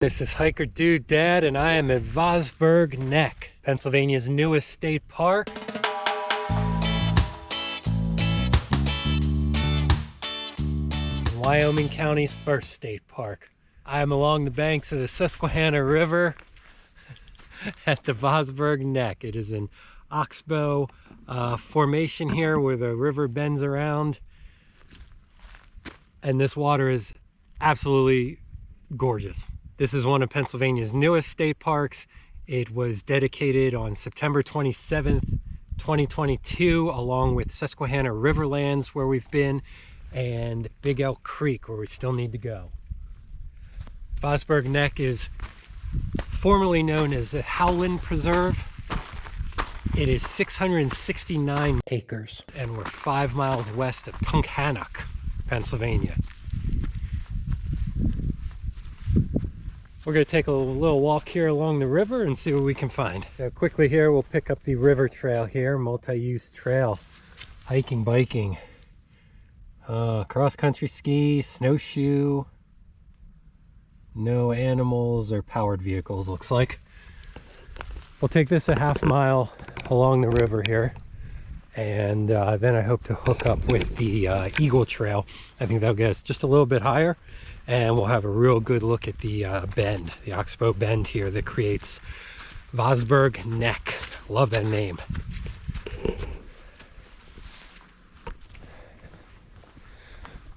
This is Hiker Dude Dad, and I am at Vosburg Neck, Pennsylvania's newest state park. Wyoming County's first state park. I am along the banks of the Susquehanna River at the Vosburg Neck. It is an oxbow formation here where the river bends around, and this water is absolutely gorgeous. This is one of Pennsylvania's newest state parks. It was dedicated on September 27th, 2022, along with Susquehanna Riverlands, where we've been, and Big Elk Creek, where we still need to go. Vosburg Neck is formerly known as the Howland Preserve. It is 669 acres, and we're 5 miles west of Tunkhannock, Pennsylvania. We're going to take a little walk here along the river and see what we can find. So quickly here, we'll pick up the river trail here, multi-use trail, hiking, biking, cross-country ski, snowshoe, no animals or powered vehicles, looks like. We'll take this a half mile along the river here, and then I hope to hook up with the Eagle Trail. I think that'll get us just a little bit higher, and we'll have a real good look at the bend, the Oxbow Bend here that creates Vosburg Neck. Love that name.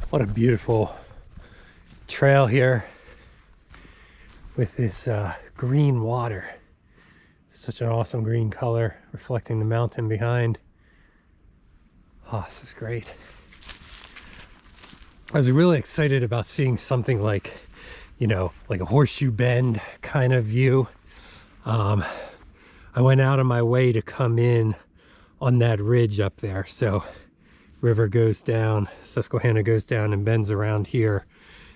What a beautiful trail here with this green water. Such an awesome green color reflecting the mountain behind. Oh, this is great. I was really excited about seeing something like, you know, like a horseshoe bend kind of view. I went out of my way to come in on that ridge up there. So river goes down, Susquehanna goes down and bends around here.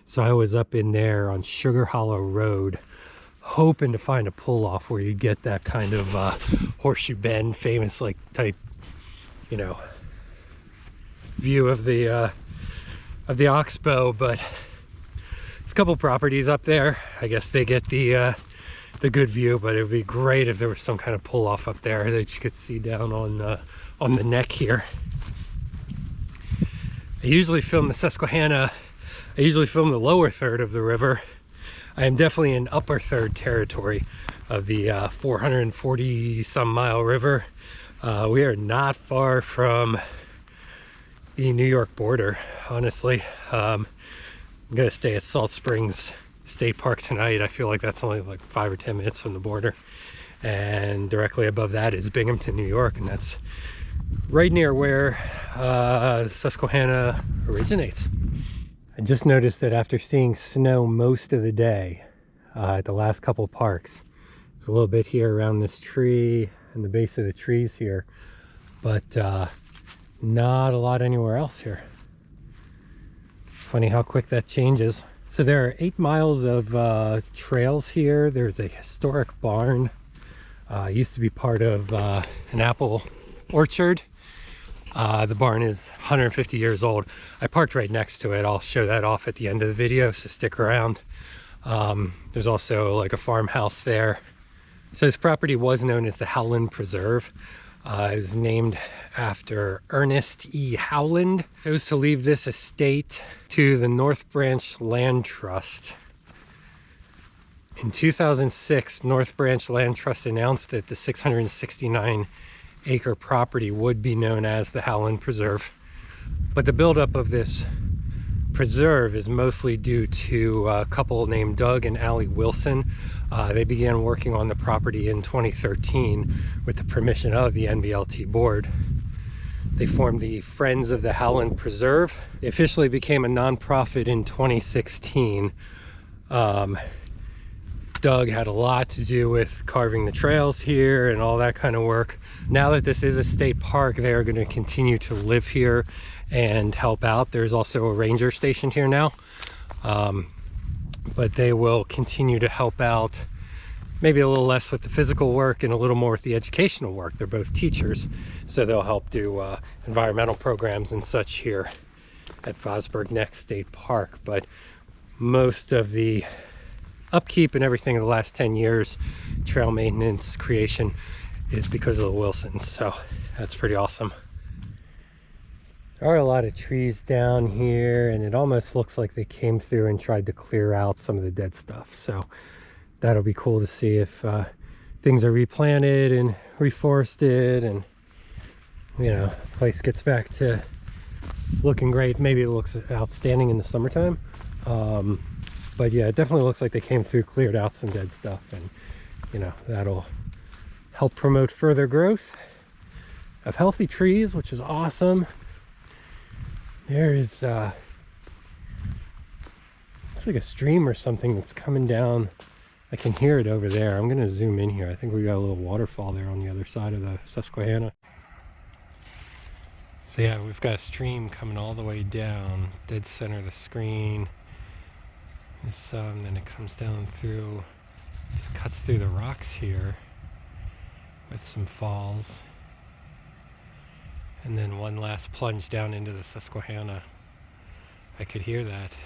So I was up in there on Sugar Hollow Road, hoping to find a pull-off where you get that kind of horseshoe bend, famous like type, you know, view of the Oxbow. But there's a couple properties up there. I guess they get the good view, but it would be great if there was some kind of pull-off up there that you could see down on the neck here. I usually film the Susquehanna. I usually film the lower third of the river. I am definitely in upper third territory of the 440 some mile river. We are not far from the New York border, honestly. I'm gonna stay at Salt Springs State Park tonight. I feel like that's only like 5 or 10 minutes from the border, and directly above that is Binghamton, New York, and that's right near where Susquehanna originates. I just noticed that after seeing snow most of the day at the last couple parks, it's a little bit here around this tree and the base of the trees here, but not a lot anywhere else here. Funny how quick that changes. So there are 8 miles of trails here. There's a historic barn. Used to be part of an apple orchard. The barn is 150 years old. I parked right next to it. I'll show that off at the end of the video, so stick around. There's also like a farmhouse there. So this property was known as the Howland Preserve. It was named after Ernest E. Howland. It was to leave this estate to the North Branch Land Trust. In 2006, North Branch Land Trust announced that the 669 acre property would be known as the Howland Preserve. But the buildup of this preserve is mostly due to a couple named Doug and Allie Wilson. They began working on the property in 2013 with the permission of the NVLT board. They formed the Friends of the Howland Preserve. They officially became a nonprofit in 2016. Doug had a lot to do with carving the trails here and all that kind of work. Now that this is a state park, they are going to continue to live here and help out. There's also a ranger stationed here now, but they will continue to help out, maybe a little less with the physical work and a little more with the educational work. They're both teachers, so they'll help do environmental programs and such here at Vosburg Neck State Park. But most of the upkeep and everything in the last 10 years, trail maintenance, creation, is because of the Wilsons. So that's pretty awesome. There are a lot of trees down here, and it almost looks like they came through and tried to clear out some of the dead stuff. So that'll be cool to see if things are replanted and reforested, and you know, the place gets back to looking great. Maybe it looks outstanding in the summertime, but yeah, it definitely looks like they came through, cleared out some dead stuff, and you know, that'll help promote further growth of healthy trees, which is awesome. There is it's like a stream or something that's coming down. I can hear it over there. I'm gonna zoom in here. I think we got a little waterfall there on the other side of the Susquehanna. So yeah, we've got a stream coming all the way down, dead center of the screen. Then it comes down through, just cuts through the rocks here with some falls. And then one last plunge down into the Susquehanna. I could hear that.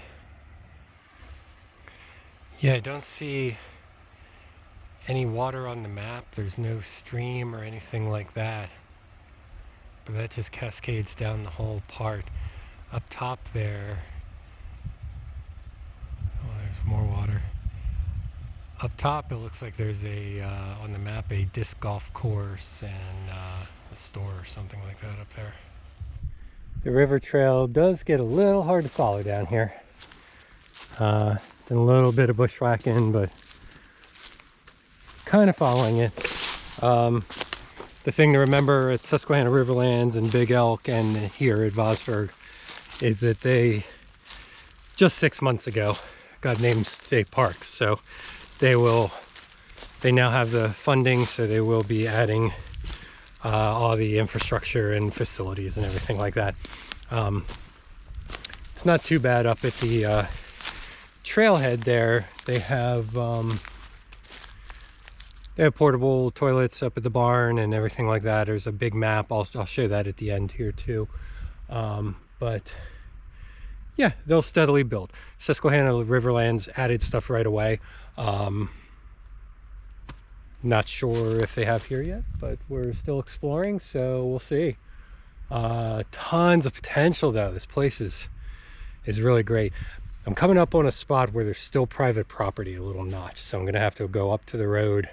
Yeah, I don't see any water on the map. There's no stream or anything like that. But that just cascades down the whole part. Up top there, oh, there's more water. Up top, it looks like there's a, on the map, a disc golf course and a store or something like that up there. The river trail does get a little hard to follow down here. Done a little bit of bushwhacking, but kind of following it. The thing to remember at Susquehanna Riverlands and Big Elk and here at Vosburg is that they just 6 months ago got named state parks. So they now have the funding, so they will be adding all the infrastructure and facilities and everything like that. It's not too bad up at the trailhead there. They have portable toilets up at the barn and everything like that. There's a big map. I'll show that at the end here too. But yeah, they'll steadily build. Susquehanna Riverlands added stuff right away. Not sure if they have here yet, but we're still exploring, so we'll see. Tons of potential though. This place is really great. I'm coming up on a spot where there's still private property, a little notch, so I'm gonna have to go up to the road,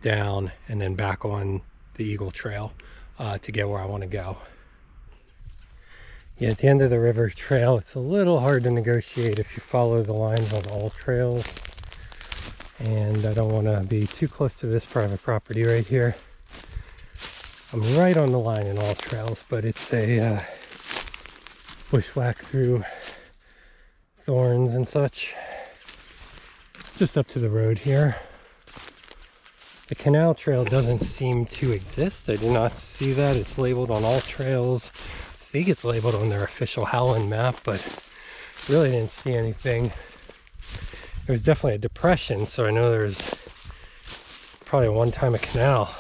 down, and then back on the Eagle Trail to get where I want to go. Yeah, at the end of the river trail, it's a little hard to negotiate if you follow the lines on all trails. And I don't want to be too close to this private property right here. I'm right on the line in all trails, but it's a bushwhack through thorns and such. Just up to the road here. The canal trail doesn't seem to exist. I do not see that. It's labeled on all trails. I think it's labeled on their official Howland map, but really didn't see anything. There was definitely a depression, so I know there's probably at one time a canal.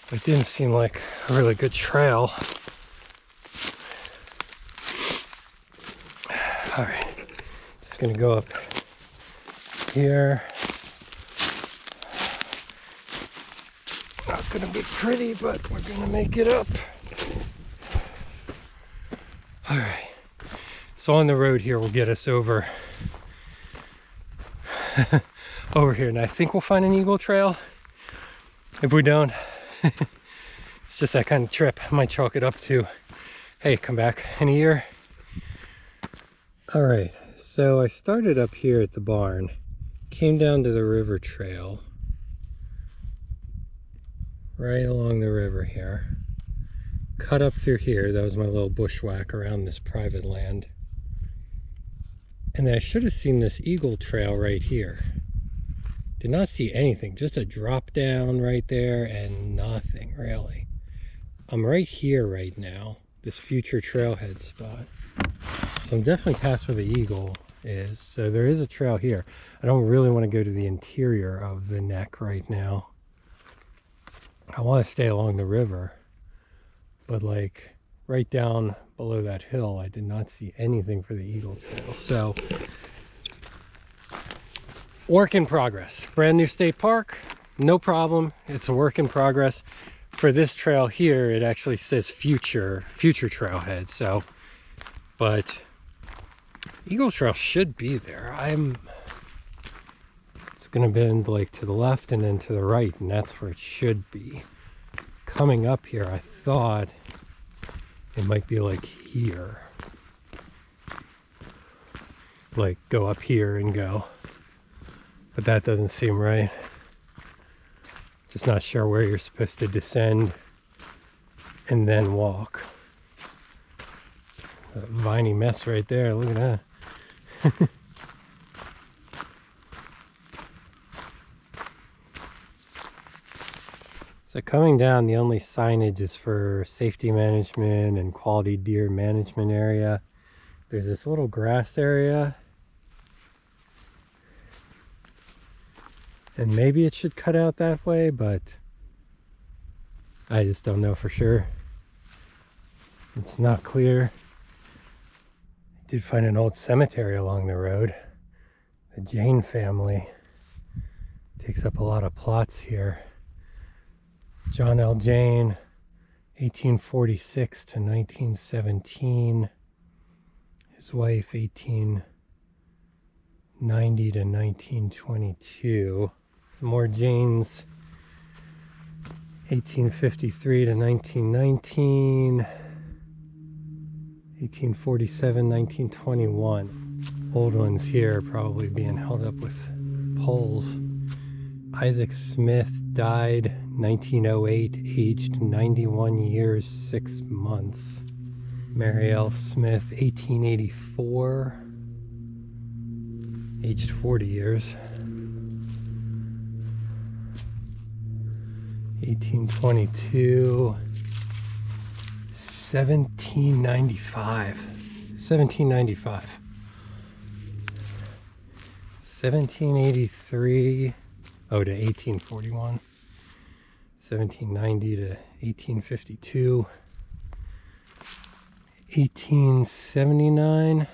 But it didn't seem like a really good trail. All right, just gonna go up here. Not gonna be pretty, but we're gonna make it up. All right, so on the road here will get us over over here, and I think we'll find an Eagle Trail. If we don't, it's just that kind of trip. I might chalk it up to, hey, come back in a year. All right, so I started up here at the barn, came down to the river trail, right along the river here, cut up through here. That was my little bushwhack around this private land. And then I should have seen this Eagle Trail right here. Did not see anything, just a drop down right there and nothing really. I'm right here right now, this future trailhead spot. So I'm definitely past where the Eagle is. So there is a trail here. I don't really want to go to the interior of the neck right now. I want to stay along the river, but like right down below that hill, I did not see anything for the Eagle Trail. So work in progress. Brand new state park, no problem. It's a work in progress. For this trail here, it actually says future trailhead. So, but Eagle Trail should be there. It's gonna bend like to the left and then to the right, and that's where it should be. Coming up here, I thought it might be like here. Like go up here and go. But that doesn't seem right. Just not sure where you're supposed to descend and then walk. A viney mess right there, look at that. So coming down, the only signage is for safety management and quality deer management area. There's this little grass area. And maybe it should cut out that way, but I just don't know for sure. It's not clear. I did find an old cemetery along the road. The Jane family takes up a lot of plots here. John L. Jane, 1846 to 1917. His wife, 1890 to 1922. Some more Janes, 1853 to 1919, 1847, 1921. Old ones here probably being held up with poles. Isaac Smith died 1908, aged 91 years, 6 months. Mary L. Smith, 1884, aged 40 years. 1822, 1795, 1783, oh, to 1841, 1790 to 1852, 1879,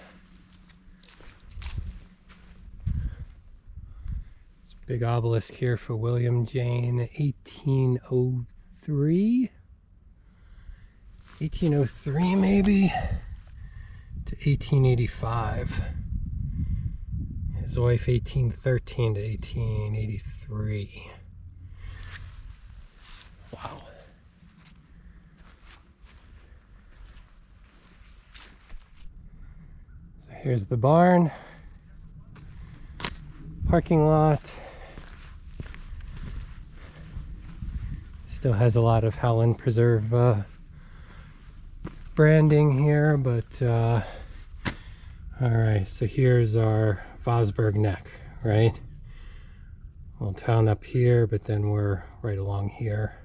big obelisk here for William Jane, 1803, 1803 maybe, to 1885. His wife, 1813 to 1883. Wow. So here's the barn, parking lot. Still has a lot of Howland Preserve branding here, but all right, so here's our Vosburg Neck, right? Little town up here, but then we're right along here.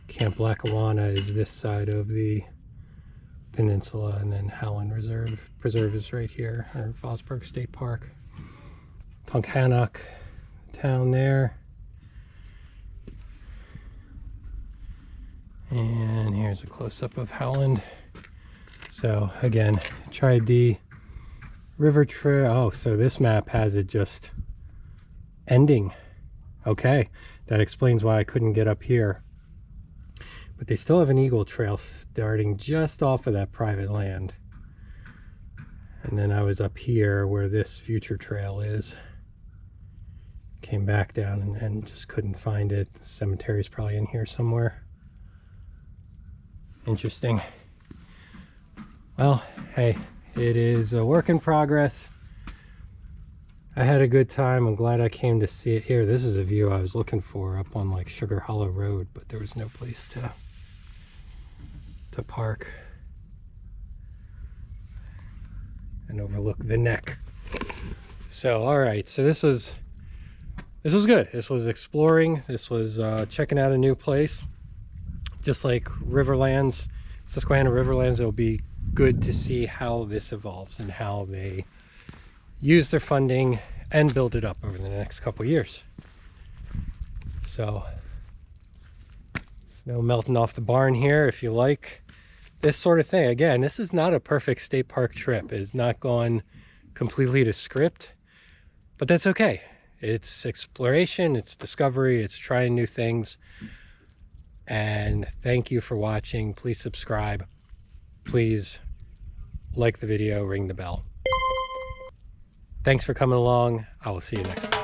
Camp Lackawanna is this side of the peninsula, and then Howland Preserve is right here, or Vosburg State Park. Tunkhannock town there. And here's a close-up of Howland. So again, tried the river trail. Oh, so this map has it just ending. Okay, that explains why I couldn't get up here. But they still have an eagle trail starting just off of that private land. And then I was up here where this future trail is. Came back down and just couldn't find it. The cemetery's probably in here somewhere. Interesting. Well, hey, it is a work in progress. I had a good time. I'm glad I came to see it here. This is a view I was looking for up on like Sugar Hollow Road, but there was no place to park and overlook the neck. So, all right. So this was good. This was exploring. This was checking out a new place. Just like Riverlands, Susquehanna Riverlands, it'll be good to see how this evolves and how they use their funding and build it up over the next couple years. So, no melting off the barn here if you like this sort of thing. Again, this is not a perfect state park trip. It is not gone completely to script, But that's okay. It's exploration, it's discovery, it's trying new things. And thank you for watching. Please subscribe. Please like the video, ring the bell. Thanks for coming along. I will see you next time.